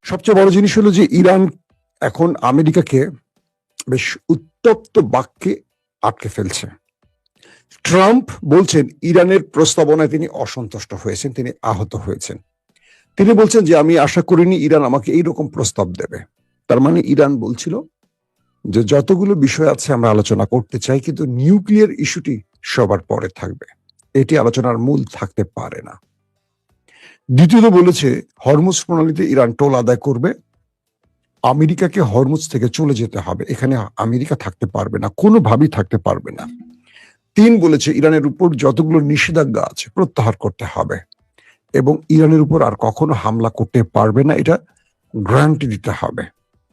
সবচেয়ে বড় জিনিস হলো যে ইরান এখন আমেরিকাকে বেশ উত্তপ্ত বাক্যে আটকে ফেলছে। ট্রাম্প বলছেন ইরানের প্রস্তাবনায় তিনি অসন্তুষ্ট হয়েছেন, তিনি আহত হয়েছেন। তিনি বলছেন যে আমি আশা করিনি ইরান আমাকে এইরকম প্রস্তাব দেবে। তার মানে ইরান বলছিল যে যতগুলো বিষয় আছে আমরা আলোচনা করতে চাই, কিন্তু নিউক্লিয়ার ইস্যুটি সবার পরে থাকবে, এটি আলোচনার মূল থাকতে পারে না। দ্বিতীয়ত বলেছে হরমুজ প্রণালীতে ইরান টোল আদায় করবে, আমেরিকাকে হরমুজ থেকে চলে যেতে হবে, এখানে আমেরিকা থাকতে পারবে না, কোনোভাবেই থাকতে পারবে না। তিন বলেছে ইরানের উপর যতগুলো নিষেধাজ্ঞা আছে প্রত্যাহার করতে হবে এবং ইরানের উপর আর কখনো হামলা করতে পারবে না, এটা গ্যারান্টি দিতে হবে।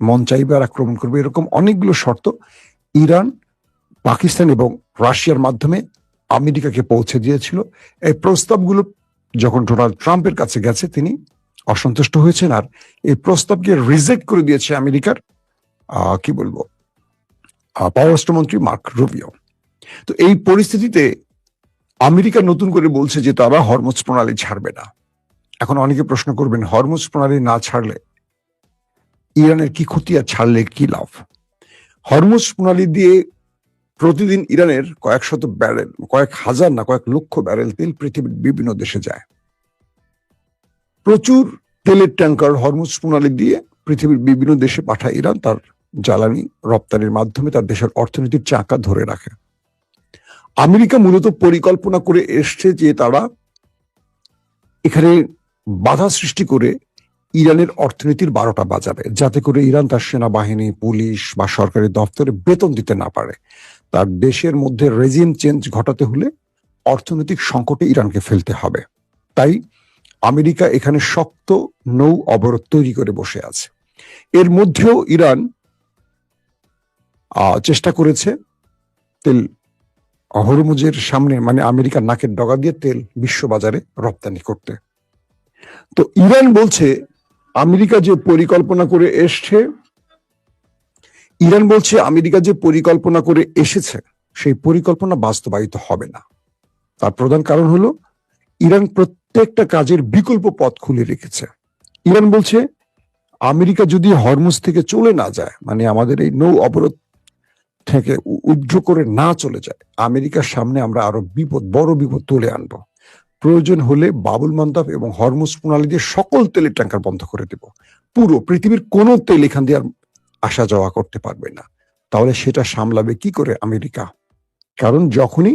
মন চাইবে আর আক্রমণ করবে, এরকম অনেকগুলো শর্ত ইরান, পাকিস্তান এবং রাশিয়ার মাধ্যমে আমেরিকাকে পৌঁছে দিয়েছিল। এই প্রস্তাবগুলো যখন ডোনাল্ড ট্রাম্পের কাছে গেছে তিনি অসন্তুষ্ট হয়েছেন, আর এই প্রস্তাবকে রিজেক্ট করে দিয়েছে আমেরিকার কি বলবো পররাষ্ট্রমন্ত্রী মার্ক রুবিও। তো এই পরিস্থিতিতে আমেরিকা নতুন করে বলছে যে তারা হরমুজ প্রণালী ছাড়বে না। এখন অনেকে প্রশ্ন করবেন, হরমুজ প্রণালী না ছাড়লে ইরানের কি ক্ষতি আর ছাড়লে কি লাভ? হরমুজ প্রণালী দিয়ে প্রতিদিন ইরানের কয়েক শত ব্যারেল, কয়েক হাজার না কয়েক লক্ষ ব্যারেল তেল পৃথিবীর বিভিন্ন দেশে যায়। প্রচুর তেলের ট্যাঙ্কার হরমুজ প্রণালী দিয়ে পৃথিবীর বিভিন্ন দেশে পাঠায় ইরান, তার জ্বালানি রপ্তানির মাধ্যমে তার দেশের অর্থনীতির চাকা ধরে রাখে। আমেরিকা মূলত পরিকল্পনা করে এসছে যে তারা এখানে বাধা সৃষ্টি করে ইরানের অর্থনীতির 12টা বাজাবে, যাতে করে ইরান তার সেনাবাহিনী, পুলিশ বা সরকারি দপ্তরে বেতন দিতে না পারে। তার দেশের মধ্যে রেজিম চেঞ্জ ঘটাতে হলে অর্থনৈতিক সংকটে ইরানকে ফেলতে হবে। তাই আমেরিকা এখানে শক্ত নৌ অবরোধ তৈরি করে বসে আছে। এর মধ্যেও ইরান চেষ্টা করেছে তেল হরমুজের সামনে, মানে আমেরিকার নাকের ডগা দিয়ে তেল বিশ্ববাজারে রপ্তানি করতে। তো ইরান বলছে আমেরিকা যে পরিকল্পনা করে এসছে, ইরান বলছে আমেরিকা যে পরিকল্পনা করে এসেছে সেই পরিকল্পনা বাস্তবায়িত হবে না। তার প্রধান কারণ হলো ইরান প্রত্যেকটা কাজের বিকল্প পথ খুলে রেখেছে। ইরান বলছে আমেরিকা যদি হরমুজ থেকে চলে না যায়, মানে আমাদের এই নৌ অবরোধ থেকে উইথড্র করে না চলে যায়, আমেরিকার সামনে আমরা আরো বড় বিপদ তুলে আনবো। প্রয়োজন হলে বাবুল মান্দাব এবং হরমুজ প্রণালী দিয়ে সকল তেলের ট্যাঙ্কার বন্ধ করে দেব, পুরো পৃথিবীর কোনো তেল এখান দিয়ে আর আসা যাওয়া করতে পারবে না। তাহলে সেটা সামলাবে কি করে আমেরিকা? কারণ যখনই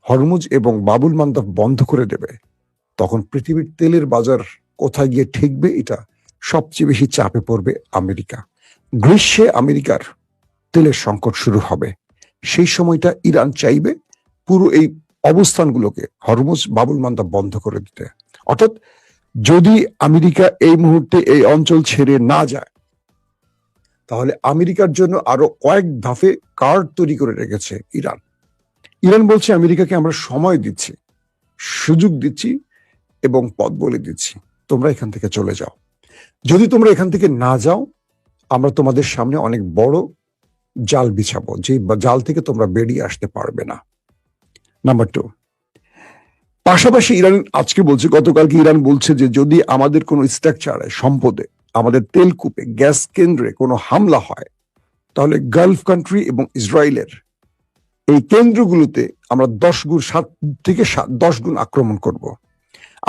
হরমুজ এবং বাবুল মান্দাব বন্ধ করে দেবে তখন পৃথিবীর তেলের বাজার কোথায় গিয়ে ঠেকবে, এটা সবচেয়ে বেশি চাপে পড়বে আমেরিকা। গ্রীষ্মে আমেরিকার তেলের সংকট শুরু হবে, সেই সময়টা ইরান চাইবে পুরো এই অবস্থানগুলোকে হরমুজ বাবুল মান্দাব বন্ধ করে দিতে। অর্থাৎ যদি আমেরিকা এই মুহূর্তে এই অঞ্চল ছেড়ে না যায় তাহলে আমেরিকার জন্য আরো কয়েক ধাপে কার্ড তৈরি করে রেখেছে ইরান। ইরান বলছে আমেরিকাকে আমরা সময় দিচ্ছি, সুযোগ দিচ্ছি এবং পথ বলে দিচ্ছি, তোমরা এখান থেকে চলে যাও। যদি তোমরা এখান থেকে না যাও আমরা তোমাদের সামনে অনেক বড় জাল বিছাবো, যে জাল থেকে তোমরা বেরিয়ে আসতে পারবে না। নাম্বার 2, পাশাপাশি ইরান আজকে বলছে, গতকালকে ইরান বলছে যে যদি আমাদের কোনো স্ট্রাকচারে, সম্পদে, আমাদের তেলকূপে, গ্যাস কেন্দ্রে কোনো হামলা হয় তাহলে গালফ কান্ট্রি এবং ইসরায়েলের এই কেন্দ্রগুলোতে আমরা 7 থেকে 10 গুণ আক্রমণ করব।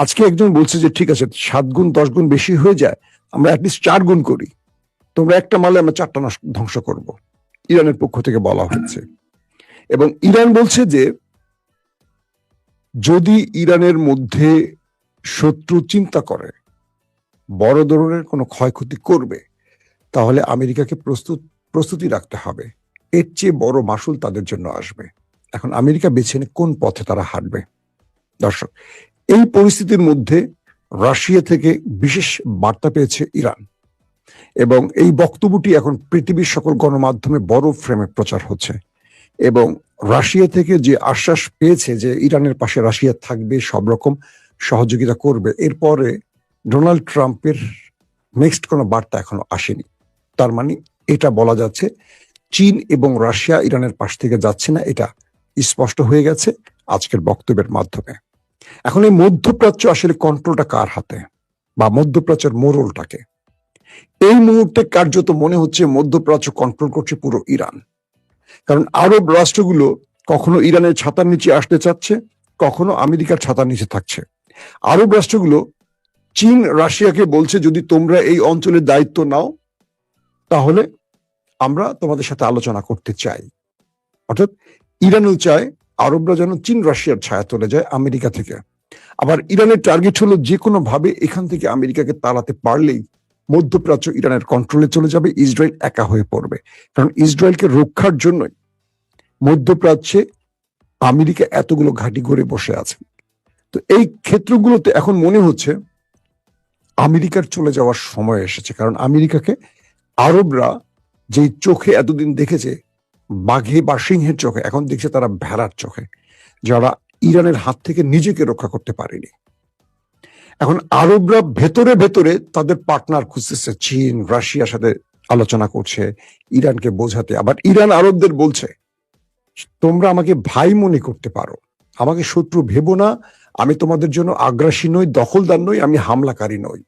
আজকে একজন বলছে যে ঠিক আছে 7 গুণ 10 গুণ বেশি হয়ে যায়, আমরা অ্যাটলিস্ট 4 গুণ করি, তোমরা একটা মারলে আমরা 4টা ধ্বংস করব, ইরানের পক্ষ থেকে বলা হচ্ছে। এবং ইরান বলছে যে যদি ইরানের মধ্যে শত্রু চিন্তা করে বড় ধরনের কোনো ক্ষয়ক্ষতি করবে তাহলে আমেরিকাকে প্রস্তুতি রাখতে হবে, এর চেয়ে বড় মাসুল তাদের জন্য আসবে। এখন আমেরিকা বেছে নেয় কোন পথে তারা হাঁটবে। দর্শক, এই পরিস্থিতির মধ্যে রাশিয়া থেকে বিশেষ বার্তা পেয়েছে ইরান এবং এই বক্তব্যটি এখন পৃথিবীর সকল গণমাধ্যমে বড় ফ্রেমে প্রচার হচ্ছে। এবং রাশিয়া থেকে যে আশ্বাস পেয়েছে যে ইরানের পাশে রাশিয়া থাকবে, সব রকম সহযোগিতা করবে, এরপরে ডোনাল্ড ট্রাম্পের নেক্সট কোনো বার্তা এখনো আসেনি। তার মানে এটা বলা যাচ্ছে চীন এবং রাশিয়া ইরানের পাশ থেকে যাচ্ছে না, এটা স্পষ্ট হয়ে গেছে আজকের বক্তব্যের মাধ্যমে। এখন এই মধ্যপ্রাচ্য আসলে কন্ট্রোলটা কার হাতে, বা মধ্যপ্রাচ্যের মোড়লটাকে? এই মুহূর্তে কার্যত মনে হচ্ছে মধ্যপ্রাচ্য কন্ট্রোল করছে পুরো ইরান। কারণ আরব রাষ্ট্রগুলো কখনো ইরানের ছাতার নিচে আসতে চাচ্ছে, কখনো আমেরিকার ছাতার নিচে থাকছে। আরব রাষ্ট্রগুলো চীন রাশিয়াকে বলছে যদি তোমরা এই অঞ্চলের দায়িত্ব নাও তাহলে আমরা তোমাদের সাথে আলোচনা করতে চাই। অর্থাৎ ইরানও চায় আরবরা যেন চীন রাশিয়ার ছায়া চলে যায় আমেরিকা থেকে। আবার ইরানের টার্গেট হলো যে কোনো ভাবে এখান থেকে আমেরিকাকে তাড়াতে পারলেই মধ্যপ্রাচ্য ইরানের কন্ট্রোলে চলে যাবে, ইসরায়েল একা হয়ে পড়বে। কারণ ইসরায়েলকে রক্ষার জন্যই মধ্যপ্রাচ্যে আমেরিকা এতগুলো ঘাঁটি গড়ে বসে আছে। তো এই ক্ষেত্রগুলোতে এখন মনে হচ্ছে আমেরিকার চলে যাওয়ার সময় এসেছে। কারণ আমেরিকাকে আরবরা যেই চোখে এতদিন দেখেছে বাঘে বা সিংহের চোখে, এখন দেখছে তারা ভেড়ার চোখে, যারা ইরানের হাত থেকে নিজেকে রক্ষা করতে পারেনি। এখন আরবরা ভেতরে ভেতরে তাদের পার্টনার খুঁজতেছে, চীন রাশিয়ার সাথে আলোচনা করছে ইরানকে বোঝাতে। আবার ইরান আরবদের বলছে তোমরা আমাকে ভাই মনে করতে পারো, আমাকে শত্রু ভেবো না, আমি তোমাদের জন্য আগ্রাসী নই, দখলদার নই, আমি হামলাকারী নই।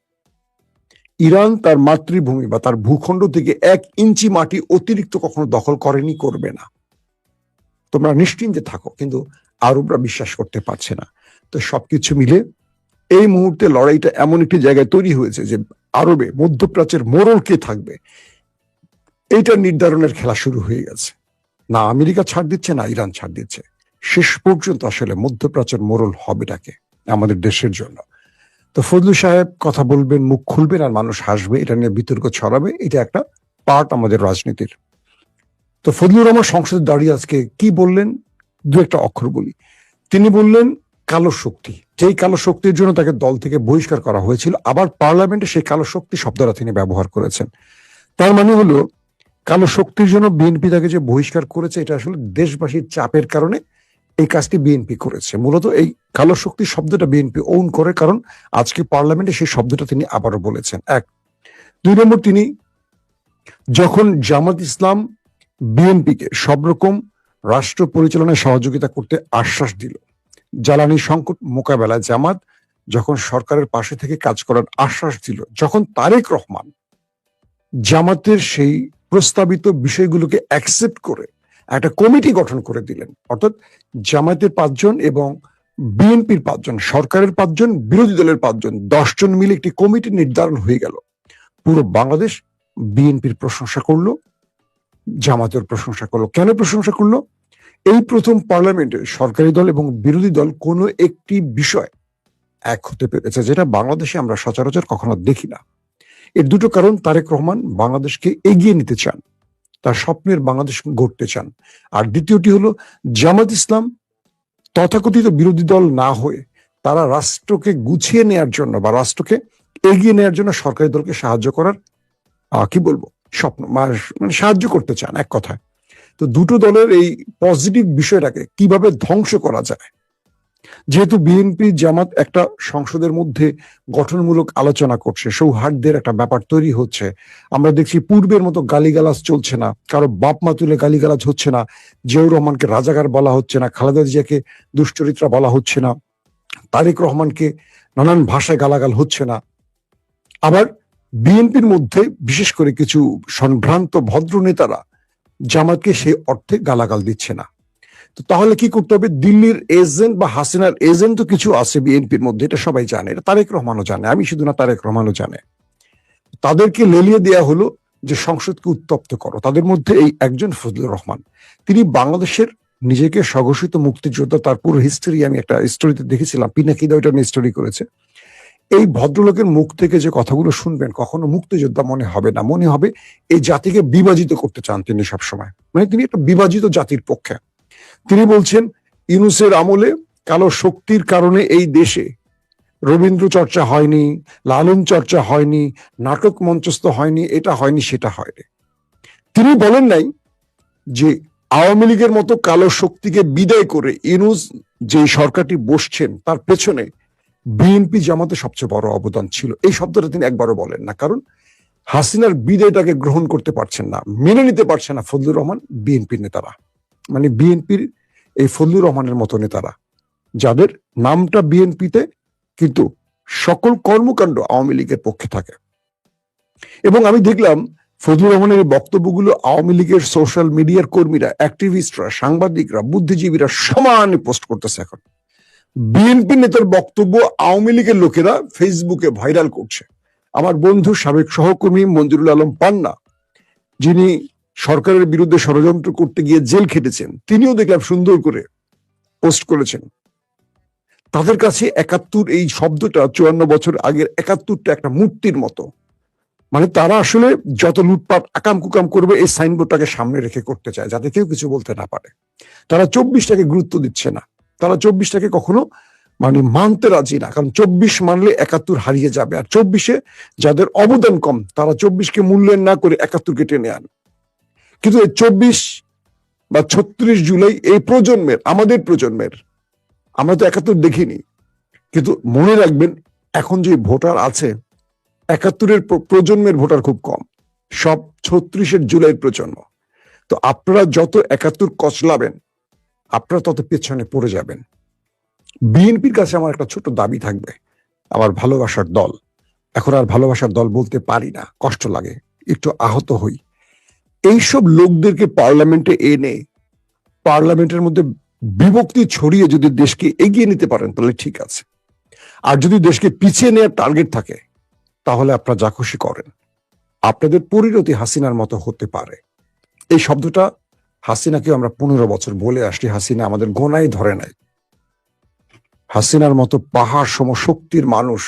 ইরান তার মাতৃভূমি বা তার ভূখণ্ড থেকে 1 ইঞ্চি মাটি অতিরিক্ত কখনো দখল করেনি, করবে না, তোমরা নিশ্চিন্তে থাকো। কিন্তু আরবরা বিশ্বাস করতে পারছে না। তো সবকিছু মিলে এই মুহূর্তে লড়াইটা এমন একটি জায়গায় তৈরি হয়েছে যে আরবে মধ্যপ্রাচ্যের মোড়ল কে থাকবে এইটা নির্ধারণের খেলা শুরু হয়ে গেছে। না আমেরিকা ছাড় দিচ্ছে, না ইরান ছাড় দিচ্ছে। শেষ পর্যন্ত আসলে মধ্যপ্রাচ্যের মোড়ল হবেটাকে আমাদের দেশের জন্য। তো ফজলু সাহেব কথা বলবেন, মুখ খুলবেন, আর মানুষ হাসবে, এটা নিয়ে বিতর্ক ছড়াবে, এটা একটা পার্ট আমাদের রাজনীতির। তো ফজলুর রহমান সংসদে দাঁড়িয়ে আজকে কি বললেন, দু একটা অক্ষর বলি। তিনি বললেন কালো শক্তি, যেই কালো শক্তির জন্য তাকে দল থেকে বহিষ্কার করা হয়েছিল, আবার পার্লামেন্টে সেই কালো শক্তি শব্দটা তিনি ব্যবহার করেছেন। তার মানে হলো কালো শক্তির জন্য বিএনপি তাকে যে বহিষ্কার করেছে এটা আসলে দেশবাসীর চাপের কারণে এই কাজটি বিএনপি করেছে। মূলত এই কালো শক্তি শব্দটা বিএনপি ওন করে, কারণ আজকে পার্লামেন্টে সেই শব্দটা তিনি আবারও বলেছেন। 1, 2 নম্বর, তিনি যখন জামাত ইসলাম বিএনপিকে সব রকম রাষ্ট্র পরিচালনায় সহযোগিতা করতে আশ্বাস দিল, জ্বালানি সংকট মোকাবেলায় জামাত যখন সরকারের পাশে থেকে কাজ করার আশ্বাস দিল, যখন তারেক রহমান জামাতের সেই প্রস্তাবিত বিষয়গুলোকে অ্যাকসেপ্ট করে একটা কমিটি গঠন করে দিলেন, অর্থাৎ জামায়াতের 5 জন এবং বিএনপির 5 জন, সরকারের 5 জন, বিরোধী দলের 5 জন, 10 জন মিলে একটি কমিটি নির্ধারণ হয়ে গেল। পুরো বাংলাদেশ বিএনপির প্রশংসা করলো, জামাতের প্রশংসা করলো। কেন প্রশংসা করলো? এই প্রথম পার্লামেন্টে সরকারি দল এবং বিরোধী দল কোনো একটি বিষয় এক হতে পেরেছে, যেটা বাংলাদেশে আমরা সচরাচর কখনো দেখি না। এর দুটো কারণ, তারেক রহমান বাংলাদেশকে এগিয়ে নিতে চান, তার স্বপ্নের বাংলাদেশ গড়তে চান। আর দ্বিতীয়টি হলো জামাত ইসলাম তথাকথিত বিরোধী দল না হয়ে তারা রাষ্ট্রকে গুছিয়ে নেয়ার জন্য বা রাষ্ট্রকে এগিয়ে নেয়ার জন্য সরকারি দলকে সাহায্য করার কি বলবো স্বপ্ন, মানে সাহায্য করতে চান এক কথায়। তো দুটো দলের এই পজিটিভ বিষয়টাকে কিভাবে ধ্বংস করা যায়, যেহেতু বিএনপি জামাত একটা সংসদের মধ্যে গঠনমূলক আলোচনা করছে, সৌহার্দ্যের একটা ব্যাপার তৈরি হচ্ছে, আমরা দেখছি পূর্বের মতো গালিগালাজ চলছে না, কারো বাপ মা তুলে গালিগালাজ হচ্ছে না, জিয়াউর রহমানকে রাজাকার বলা হচ্ছে না, খালেদা জিয়াকে দুশ্চরিত্রা বলা হচ্ছে না, তারেক রহমানকে নানান ভাষায় গালাগাল হচ্ছে না। আবার বিএনপির মধ্যে বিশেষ করে কিছু সম্ভ্রান্ত ভদ্র নেতারা জামাতকে সেই অর্থে গালাগাল দিচ্ছে না। তো তাহলে কি করতে হবে? দিল্লির এজেন্ট বা হাসিনার এজেন্ট তো কিছু আছে বিএনপির মধ্যে, এটা সবাই জানে, এটা তারেক রহমানও জানে, আমি শুধু না তারেক রহমানও জানে। তাদেরকে লেলিয়ে দেয়া হলো যে সংসদকে উত্তপ্ত করো। তাদের মধ্যে এই একজন ফজলুর রহমান, তিনি বাংলাদেশের নিজেকে স্বঘোষিত মুক্তিযোদ্ধা, তার পুরো হিস্ট্রি আমি একটা স্টোরিতে দেখেছিলাম, পিনাকিদা ওইটা নিয়ে স্টোরি করেছে। এই ভদ্রলোকের মুখ থেকে যে কথাগুলো শুনবেন কখনো মুক্তিযোদ্ধা মনে হবে না, মনে হবে এই জাতিকে বিভাজিত করতে চান তিনি সবসময়, মানে তিনি একটা বিভাজিত জাতির পক্ষে। তিনি বলছেন ইউনূসের আমলে কালো শক্তির কারণে এই দেশে রবীন্দ্র চর্চা হয়নি, লালন চর্চা হয়নি, নাটক মঞ্চস্থ হয়নি, এটা হয়নি সেটা হয়নি। তিনি বলেন নাই যে আওয়ামী লীগের মতো কালো শক্তিকে বিদায় করে ইউনূস যে সরকারটি বসছেন তার পেছনে বিএনপি জামাতে সবচেয়ে বড় অবদান ছিল। এই শব্দটা তিনি একবারও বলেন না, কারণ হাসিনার বিদায়টাকে গ্রহণ করতে পারছেন না, মেনে নিতে পারছেন না ফজলুর রহমান, বিএনপির নেতারা, মানে বিএনপির এই ফজলুর রহমানের মতো নেতারা, যাদের নামটা বিএনপিতে কিন্তু সকল কর্মকাণ্ড আওয়ামী লীগের পক্ষে থাকে। এবং আমি দেখলাম ফজলুর রহমানের এই বক্তব্যগুলো আওয়ামী লীগের সোশ্যাল মিডিয়ার কর্মীরা, অ্যাক্টিভিস্টরা, সাংবাদিকরা, বুদ্ধিজীবীরা সমানে পোস্ট করতেছে। এখন বিএনপি নেতার বক্তব্য আওয়ামী লীগের লোকেরা ফেসবুকে ভাইরাল করছে। আমার বন্ধু সাবেক সহকর্মী মঞ্জুরুল আলম পান্না, যিনি সরকারের বিরুদ্ধে ষড়যন্ত্র করতে গিয়ে জেল খেটেছেন, তিনিও দেখলাম সুন্দর করে পোস্ট করেছেন। তাদের কাছে ৭১ এই শব্দটা ৫৪ বছর আগের ৭১টা একটা মূর্তির মতো। মানে তারা আসলে যত লুটপাট আকাম কুকাম করবে এই সাইনবোর্ডটাকে সামনে রেখে করতে চায়, যাতে কেউ কিছু বলতে না পারে। তারা ২৪টাকে গুরুত্ব দিচ্ছে না, তারা ২৪টাকে কখনো মানে মানতে রাজি না, কারণ ২৪ মানলে ৭১ হারিয়ে যাবে। আর ২৪-এ যাদের অবদান কম তারা ২৪কে মূল্যায়ন না করে ৭১কে টেনে আন। কিন্তু এই ২৪ বা ৩৬ জুলাই এই প্রজন্মের, আমাদের প্রজন্মের, আমরা তো ৭১ দেখিনি, কিন্তু মনে রাখবেন এখন যে ভোটার আছে ৭১-এর প্রজন্মের ভোটার খুব কম, সব ৩৬-এর জুলাইয়ের প্রজন্ম। তো আপনারা যত ৭১ কচলাবেন আপনারা তত পেছনে পড়ে যাবেন। বিএনপির কাছে আমার একটা ছোট দাবি থাকবে, আমার ভালোবাসার দল, এখন আর ভালোবাসার দল বলতে পারি না, কষ্ট লাগে, একটু আহত হই। এইসব লোকদেরকে পার্লামেন্টে এনে পার্লামেন্টের মধ্যে বিভক্তি ছড়িয়ে যদি দেশকে এগিয়ে নিতে পারেন তাহলে ঠিক আছে। আর যদি দেশকে পিছিয়ে নেওয়ার টার্গেট থাকে তাহলে আপনারা যা খুশি করেন। আপনাদের পরিণতি হাসিনার মতো হতে পারে। এই শব্দটা হাসিনাকে আমরা ১৫ বছর বলে আসছি, হাসিনা আমাদের গোনায় ধরে নাই। হাসিনার মতো পাহাড় সম শক্তির মানুষ,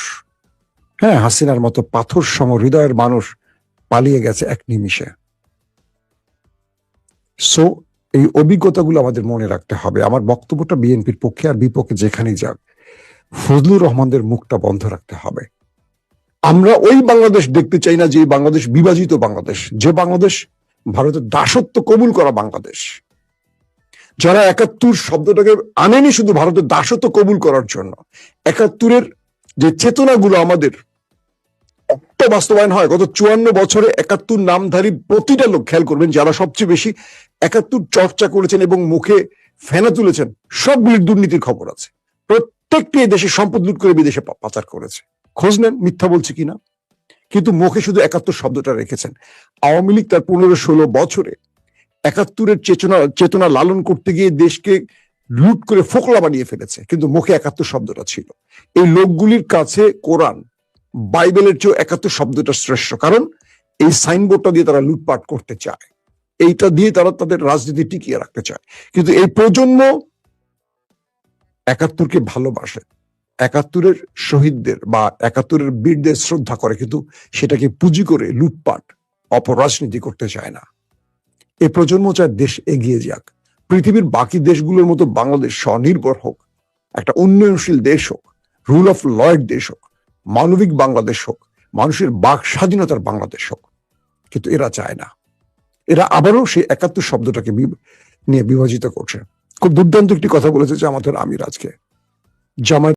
হ্যাঁ, হাসিনার মতো পাথর সম হৃদয়ের মানুষ পালিয়ে গেছে এক নিমিষে। সো এই অভিজ্ঞতাগুলো আমাদের মনে রাখতে হবে। আমার বক্তব্যটা বিএনপির পক্ষে আর বিপক্ষে যেখানেই যাক, ফজলুর রহমানদের মুখটা বন্ধ রাখতে হবে। আমরা ওই বাংলাদেশ দেখতে চাই না যে বাংলাদেশ বিভাজিত বাংলাদেশ, যে বাংলাদেশ ভারতের দাসত্ব কবুল করা বাংলাদেশ। যারা ৭১ শব্দটাকে আনেনি শুধু ভারতের দাসত্ব কবুল করার জন্য, ৭১-এর যে চেতনাগুলো আমাদের বাস্তবায়ন হয় গত ৫৪ বছরে ৭১ নামধারী প্রতিটা লোক, খেয়াল করবেন যারা সবচেয়ে বেশি ৭১ চর্চা করেছেন এবং মুখে ফেনা তুলেছেন, সব দুর্নীতির খবর আছে। প্রত্যেকটি দেশে সম্পদ লুট করে বিদেশে পাচার করেছে। খোঁজ নেন মিথ্যা বলছে কিনা, কিন্তু মুখে শুধু ৭১ শব্দটা রেখেছেন। আওয়ামী লীগ তার ১৫-১৬ বছরে ৭১-এর চেতনা লালন করতে গিয়ে দেশকে লুট করে ফোকলা বানিয়ে ফেলেছে, কিন্তু মুখে ৭১ শব্দটা ছিল। এই লোকগুলির কাছে কোরআন বাইবেলের চেয়েও ৭১ শব্দটা শ্রেষ্ঠ, কারণ এই সাইনবোর্ডটা দিয়ে তারা লুটপাট করতে চায়, এইটা দিয়ে তারা তাদের রাজনীতি টিকিয়ে রাখতে চায়। কিন্তু এই প্রজন্ম ৭১-কে ভালোবাসে, ৭১-এর শহীদদের বা ৭১-এর বীরদের শ্রদ্ধা করে, কিন্তু সেটাকে পুঁজি করে লুটপাট অপরাজনীতি করতে চায় না। এই প্রজন্ম চায় দেশ এগিয়ে যাক, পৃথিবীর বাকি দেশগুলোর মতো বাংলাদেশ স্বনির্ভর হোক, একটা উন্নয়নশীল দেশ হোক, রুল অফ ল এর দেশ হোক, মানবিক বাংলাদেশ হোক, মানুষের বাক স্বাধীনতার বাংলাদেশ হোক। কিন্তু এরা চায় না, এরা আবারও সেই ৭১ শব্দটাকে নিয়ে বিভাজিত করছে। খুব দুর্দান্ত একটি কথা বলেছে জামাতের আমির আজকে। জামায়াত